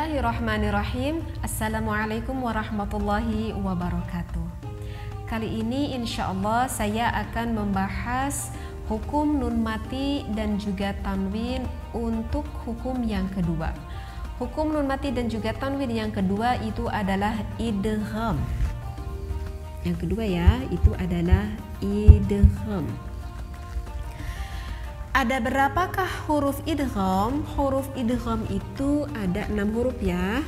Bismillahirrahmanirrahim. Assalamualaikum warahmatullahi wabarakatuh. Kali ini insya Allah saya akan membahas hukum nun mati dan juga tanwin untuk hukum yang kedua. Hukum nun mati dan juga tanwin yang kedua itu adalah idgham. Yang kedua ya, itu adalah idgham. Ada berapakah huruf idgham? Huruf idgham itu ada 6 huruf ya.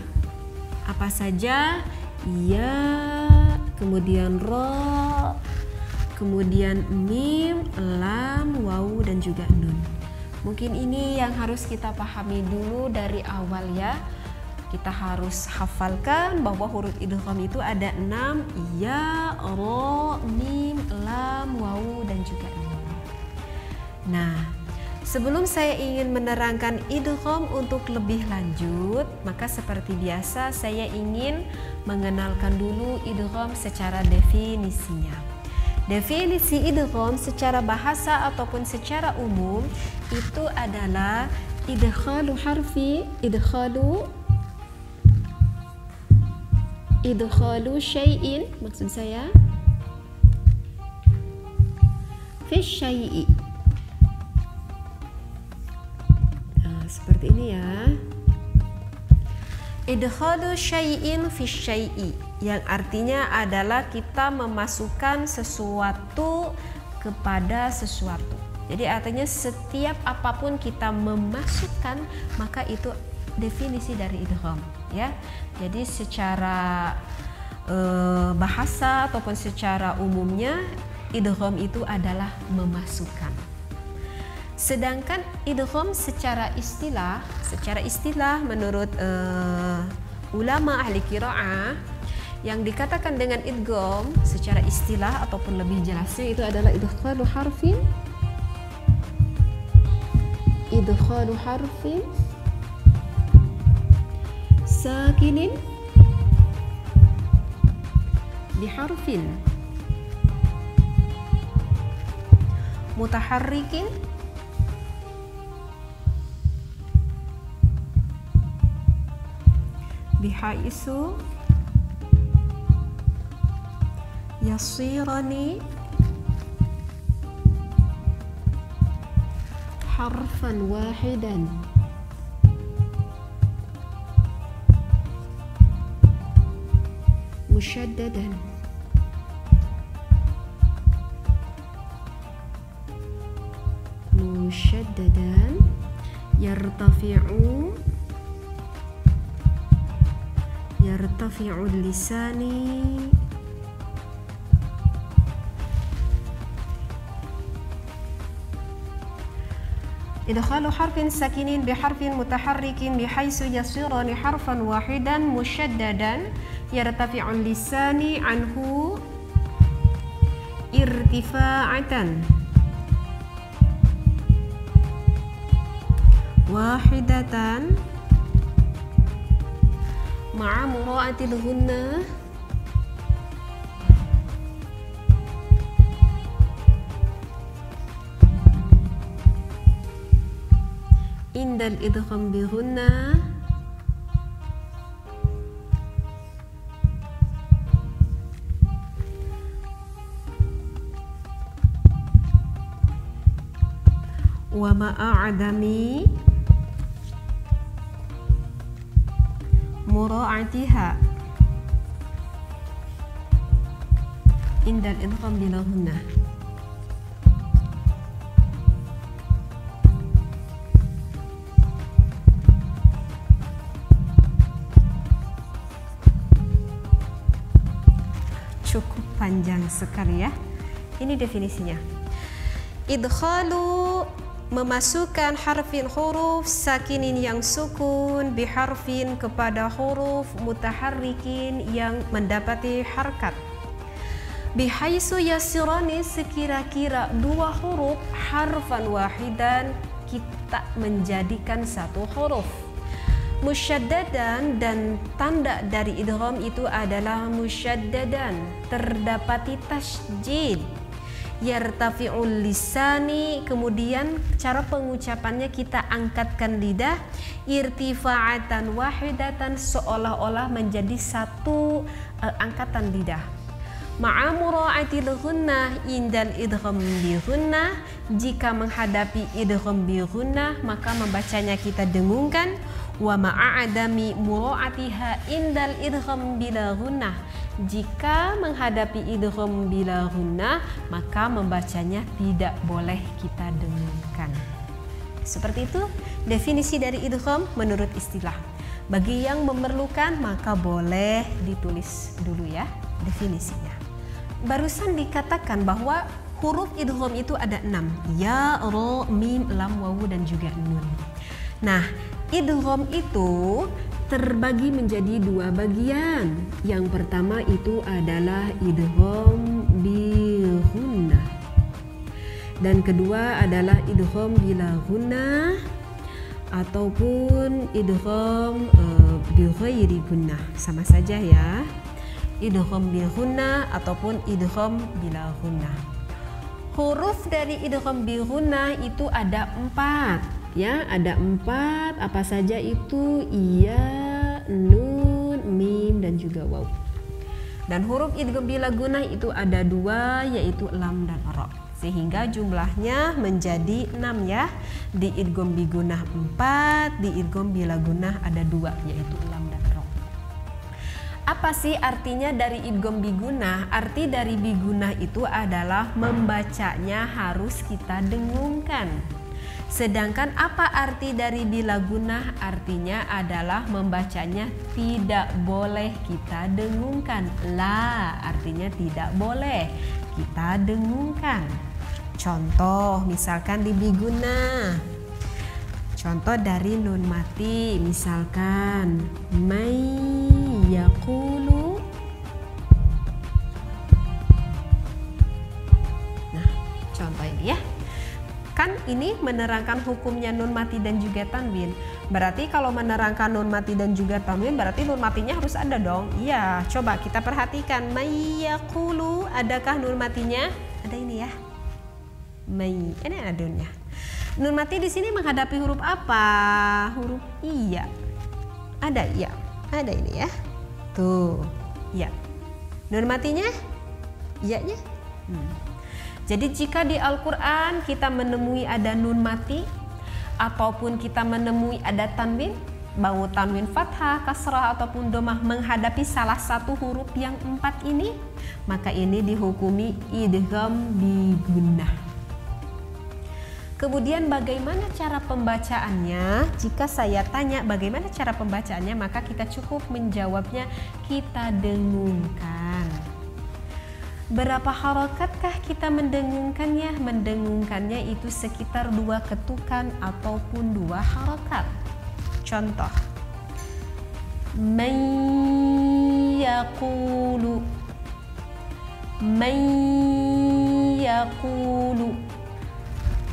Apa saja? Ya, kemudian ro, kemudian mim, lam, waw, dan juga nun. Mungkin ini yang harus kita pahami dulu dari awal ya. Kita harus hafalkan bahwa huruf idgham itu ada 6. Ya, ro, mim, lam, waw, dan juga nun. Nah, sebelum saya ingin menerangkan idgham untuk lebih lanjut, maka seperti biasa saya ingin mengenalkan dulu idgham secara definisinya. Definisi idgham secara bahasa ataupun secara umum itu adalah idkhalu harfi, idkhalu syai'in, maksud saya fi syai'i. Seperti ini ya. Idkhalu syai'in fi syai'i, yang artinya adalah kita memasukkan sesuatu kepada sesuatu. Jadi artinya setiap apapun kita memasukkan, maka itu definisi dari idgham ya. Jadi secara bahasa ataupun secara umumnya idgham itu adalah memasukkan. Sedangkan idgham secara istilah menurut ulama ahli qiraah, yang dikatakan dengan idgham secara istilah ataupun lebih jelasnya itu adalah idkhalu harfin sakinin biharfin mutaharrikin bihaisu yasirani harfan wahidan musyaddadan yartafi'u lisani idkhalu harfin sakinin biharfin mutaharrikin bihaisu yasirani harfan wahidan musyaddadan yartafi'u lisani anhu irtifa'atan wahidatan ma'a mura'atil ghunnah indal idgham bi ghunnah wa ma'adami mura'atiha indal idgham bila ghunnah. Cukup panjang sekali ya. Ini definisinya. Idkhalu memasukkan harfin huruf sakinin yang sukun biharfin kepada huruf mutaharrikin yang mendapati harkat. Bihaisu yasirani, sekira-kira 2 huruf harfan wahidan kita menjadikan 1 huruf. Musyaddadan, dan tanda dari idgham itu adalah musyaddadan, terdapati tasydid. yartafi'ul lisani, kemudian cara pengucapannya kita angkatkan lidah, irtifa'atan wahidatan, seolah-olah menjadi satu angkatan lidah. Ma'a mura'atil ghunnah indal idgham bi ghunnah, jika menghadapi idgham bi ghunnah maka membacanya kita dengungkan. Wa ma'adami mura'atiha indal idgham bila ghunnah, jika menghadapi idgham bila ghunnah maka membacanya tidak boleh kita dengungkan. Seperti itu definisi dari idgham menurut istilah. Bagi yang memerlukan maka boleh ditulis dulu ya definisinya. Barusan dikatakan bahwa huruf idgham itu ada 6, ya, ro, mim, lam, wawu dan juga nun. Nah, idgham itu terbagi menjadi dua bagian. Yang pertama itu adalah idgham bi ghunnah, dan kedua adalah idgham bila ghunnah ataupun idgham bi ghairi ghunnah, sama saja ya, idgham bi ghunnah ataupun idgham bila ghunnah. Huruf dari idgham bi ghunnah itu ada 4 ya, ada 4, apa saja itu? Ya, nun, mim dan juga waw. Dan huruf idgham bila ghunnah itu ada 2, yaitu lam dan ra, sehingga jumlahnya menjadi 6 ya. Di idgham bi ghunnah 4, di idgham bila ghunnah ada 2, yaitu lam dan ra. Apa sih artinya dari idgham bi ghunnah? Arti dari bi ghunnah itu adalah membacanya harus kita dengungkan. Sedangkan apa arti dari bila ghunnah? Artinya adalah membacanya tidak boleh kita dengungkan. La artinya tidak boleh kita dengungkan. Contoh misalkan di bi ghunnah. Contoh dari nun mati, misalkan may yaqulu. Nah, contoh ini ya. Kan ini menerangkan hukumnya nun mati dan juga tanwin. Berarti kalau menerangkan nun mati dan juga tanwin berarti nun matinya harus ada dong. Iya, coba kita perhatikan. May yaqulu, adakah nun matinya? Ada ini ya. May, ini ada nunnya. Nun mati di sini menghadapi huruf apa? Huruf iya. Ada iya. Ada ini ya. Tuh, iya. Nun matinya? Iyanya? Jadi jika di Al-Quran kita menemui ada nun mati ataupun kita menemui ada tanwin, mau tanwin fathah, kasrah ataupun domah menghadapi salah satu huruf yang 4 ini, maka ini dihukumi idgham bi ghunnah. Kemudian bagaimana cara pembacaannya? Jika saya tanya bagaimana cara pembacaannya, maka kita cukup menjawabnya kita dengungkan. Berapa harakatkah kita mendengungkannya? Mendengungkannya itu sekitar 2 ketukan ataupun 2 harakat. Contoh, may yaqulu, may yaqulu,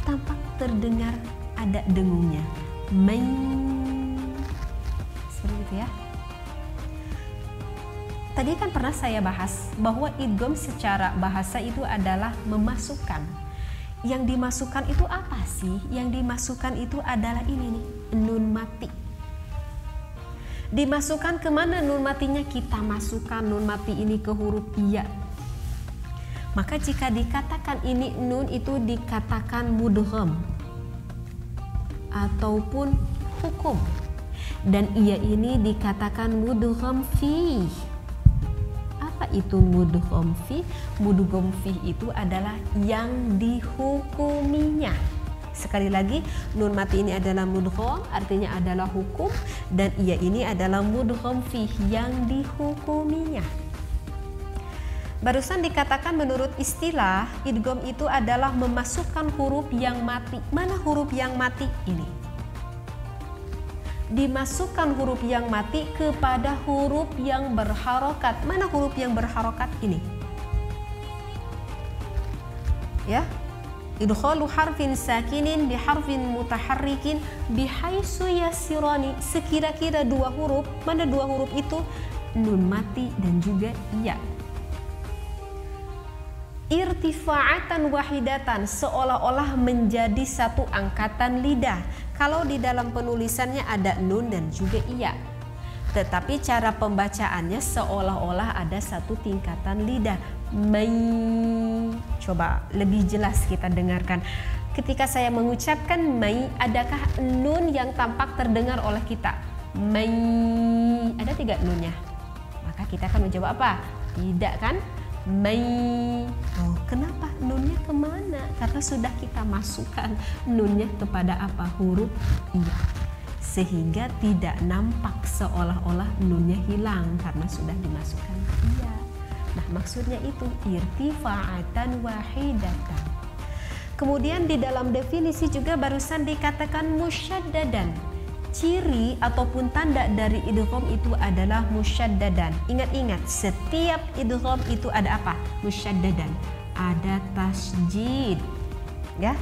tampak terdengar ada dengungnya. May, seperti itu ya. Tadi kan pernah saya bahas bahwa idgham secara bahasa itu adalah memasukkan. Yang dimasukkan itu apa sih? Yang dimasukkan itu adalah ini nih, nun mati. Dimasukkan kemana nun matinya? Kita masukkan nun mati ini ke huruf iya. Maka jika dikatakan ini nun itu dikatakan mudgham ataupun hukum. Dan iya ini dikatakan mudgham fi. Apa itu mudgham fi? Mudgham fi itu adalah yang dihukuminya. Sekali lagi, nun mati ini adalah mudgham, artinya adalah hukum, dan iya ini adalah mudgham fi, yang dihukuminya. Barusan dikatakan menurut istilah, idgham itu adalah memasukkan huruf yang mati. Mana huruf yang mati ini? Dimasukkan huruf yang mati kepada huruf yang berharokat. Mana huruf yang berharokat ini? Ya, idkhalu harfin sakinin biharfin mutaharrikin bihaitsu yasirani. Sekira-kira 2 huruf. Mana 2 huruf itu? Nun mati dan juga iya. irtifa'atan wahidatan, seolah-olah menjadi satu angkatan lidah. Kalau di dalam penulisannya ada nun dan juga iya, tetapi cara pembacaannya seolah-olah ada satu tingkatan lidah. Mai. Coba lebih jelas kita dengarkan. Ketika saya mengucapkan mai, adakah nun yang tampak terdengar oleh kita? Mai. Ada tidak nunnya? Maka kita akan menjawab apa? Tidak kan? Mai. Oh, kenapa? Nunnya kemana? Karena sudah kita masukkan nunnya kepada apa? Huruf iya. Sehingga tidak nampak seolah-olah nunnya hilang karena sudah dimasukkan iya. Nah, maksudnya itu irtifa'atan wahidatan. Kemudian di dalam definisi juga barusan dikatakan musyaddadan. Ciri ataupun tanda dari idgham itu adalah musyaddadan. Ingat-ingat, setiap idgham itu ada apa? Musyaddadan. Ada tasjid. Ya.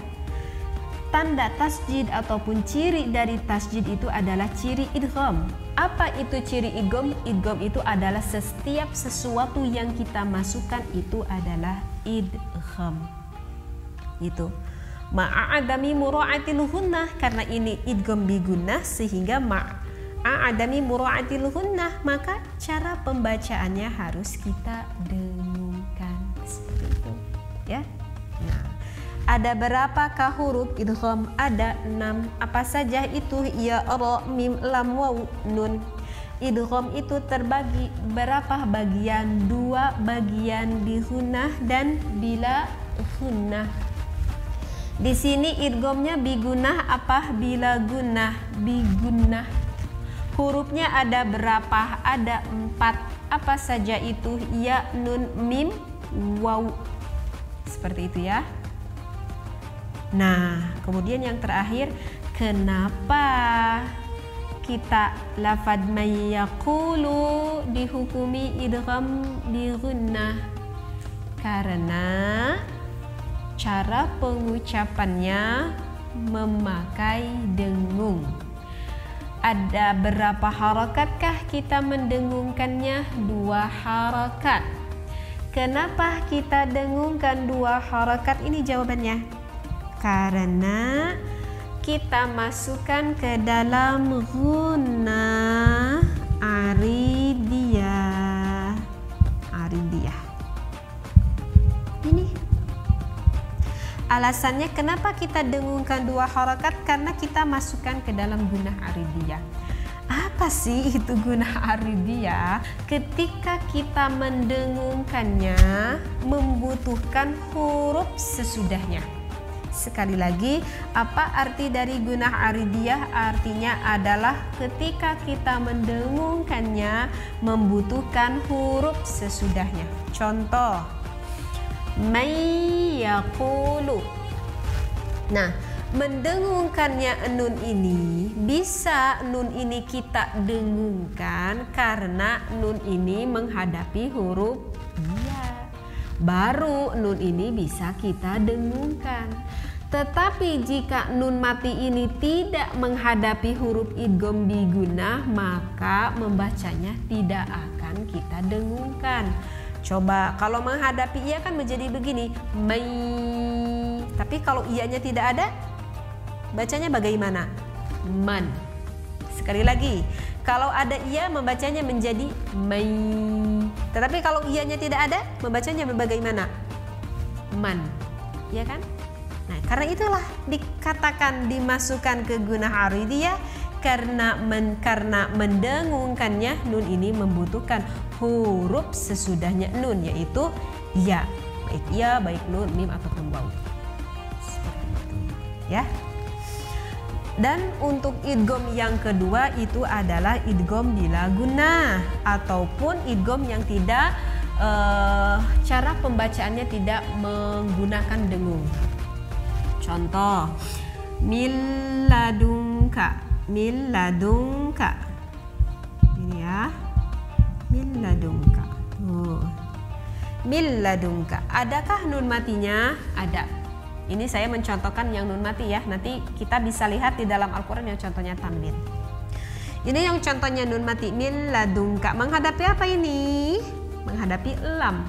Tanda tasjid ataupun ciri dari tasjid itu adalah ciri idgham. Apa itu ciri idgham? Idgham itu adalah setiap sesuatu yang kita masukkan itu adalah idgham. Itu ma'adami mura'atil gunnah, karena ini idgham bi gunnah sehingga ma'adami mura'atil gunnah, maka cara pembacaannya harus kita dengungkan seperti itu ya. Nah, ada berapakah huruf idgham? Ada 6. Apa saja itu? Ya, ra, mim, lam, waw, nun. Idgham itu terbagi berapa bagian? 2 bagian di gunnah dan bila gunnah. Di sini idghamnya bigunah apa bila gunnah? Bigunnah. Hurufnya ada berapa? Ada 4. Apa saja itu? Ya, nun, mim, waw. Seperti itu ya. Nah, kemudian yang terakhir, kenapa kita lafad may yaqulu dihukumi idgham bi gunnah? Karena cara pengucapannya memakai dengung. Ada berapa harakatkah kita mendengungkannya? 2 harakat. Kenapa kita dengungkan 2 harakat? Ini jawabannya. Karena kita masukkan ke dalam gunnah aridiyah. Ini alasannya kenapa kita dengungkan 2 harakat, karena kita masukkan ke dalam gunnah aridiyah. Apa sih itu gunnah aridiyah? Ketika kita mendengungkannya membutuhkan huruf sesudahnya. Sekali lagi, apa arti dari gunnah aridiyah? Artinya adalah ketika kita mendengungkannya membutuhkan huruf sesudahnya. Contoh, may yaqulu. Nah, mendengungkannya nun ini, bisa nun ini kita dengungkan karena nun ini menghadapi huruf iya. Baru nun ini bisa kita dengungkan. Tetapi jika nun mati ini tidak menghadapi huruf idgham bi gunnah, maka membacanya tidak akan kita dengungkan. Coba kalau menghadapi iya kan menjadi begini, mai. Tapi kalau iyanya tidak ada, bacanya bagaimana? Man. Sekali lagi, kalau ada iya membacanya menjadi mai. Tetapi kalau iyanya tidak ada, membacanya bagaimana? Man. Ya kan? Nah, karena itulah dikatakan dimasukkan ke gunnah aridiyah karena mendengungkannya nun ini membutuhkan huruf sesudahnya nun, yaitu ya, baik ya, baik nun, mim ataupun waw. Seperti itu, ya. Dan untuk idgham yang kedua itu adalah idgham bila gunnah ataupun idgham yang tidak cara pembacaannya tidak menggunakan dengung. Contoh, milladunka, milladunka. Ini ya, milladunka. Milladunka. Adakah nun matinya? Ada. Ini saya mencontohkan yang nun mati ya. Nanti kita bisa lihat di dalam Al-Quran yang contohnya tanwin. Ini yang contohnya nun mati. Milladunka. Menghadapi apa ini? Menghadapi lam.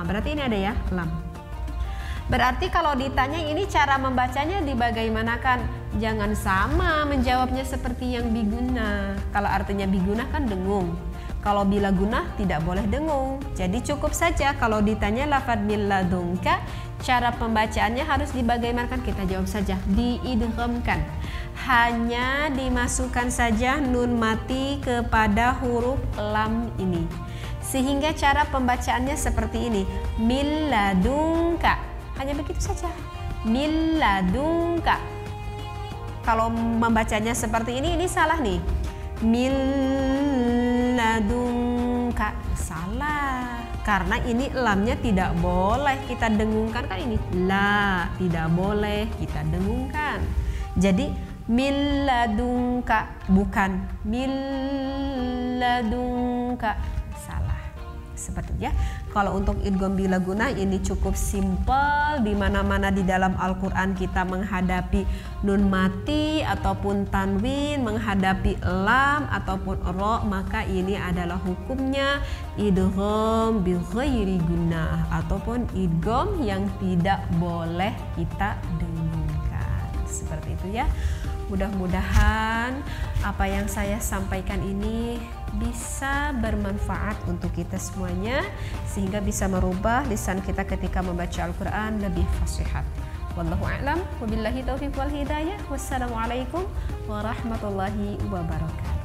Berarti ini ada ya, lam. Berarti kalau ditanya ini cara membacanya dibagaimanakan? Jangan sama menjawabnya seperti yang biguna. Kalau artinya biguna kan dengung. Kalau bila guna tidak boleh dengung. Jadi cukup saja kalau ditanya lafadz min ladunka, cara pembacaannya harus dibagaimanakan, kita jawab saja diidghamkan. Hanya dimasukkan saja nun mati kepada huruf lam ini. Sehingga cara pembacaannya seperti ini. Min ladunka. Hanya begitu saja. Min ladunka. Kalau membacanya seperti ini salah nih. Min ladunka. Salah. Karena ini lamnya tidak boleh kita dengungkan, kan ini la, tidak boleh kita dengungkan. Jadi min ladunka, bukan min ladunka. Salah. Seperti itu ya. Kalau untuk idgham bila guna ini cukup simpel. Di mana-mana di dalam Al-Qur'an kita menghadapi nun mati ataupun tanwin, menghadapi lam ataupun ra, maka ini adalah hukumnya idgham bi ghairi gunnah ataupun idgham yang tidak boleh kita dengungkan. Seperti itu ya. Mudah-mudahan apa yang saya sampaikan ini bisa bermanfaat untuk kita semuanya, sehingga bisa merubah lisan kita ketika membaca Al-Quran lebih fasihat. Wallahu a'lam, wabillahi taufiq wal hidayah. Wassalamualaikum warahmatullahi wabarakatuh.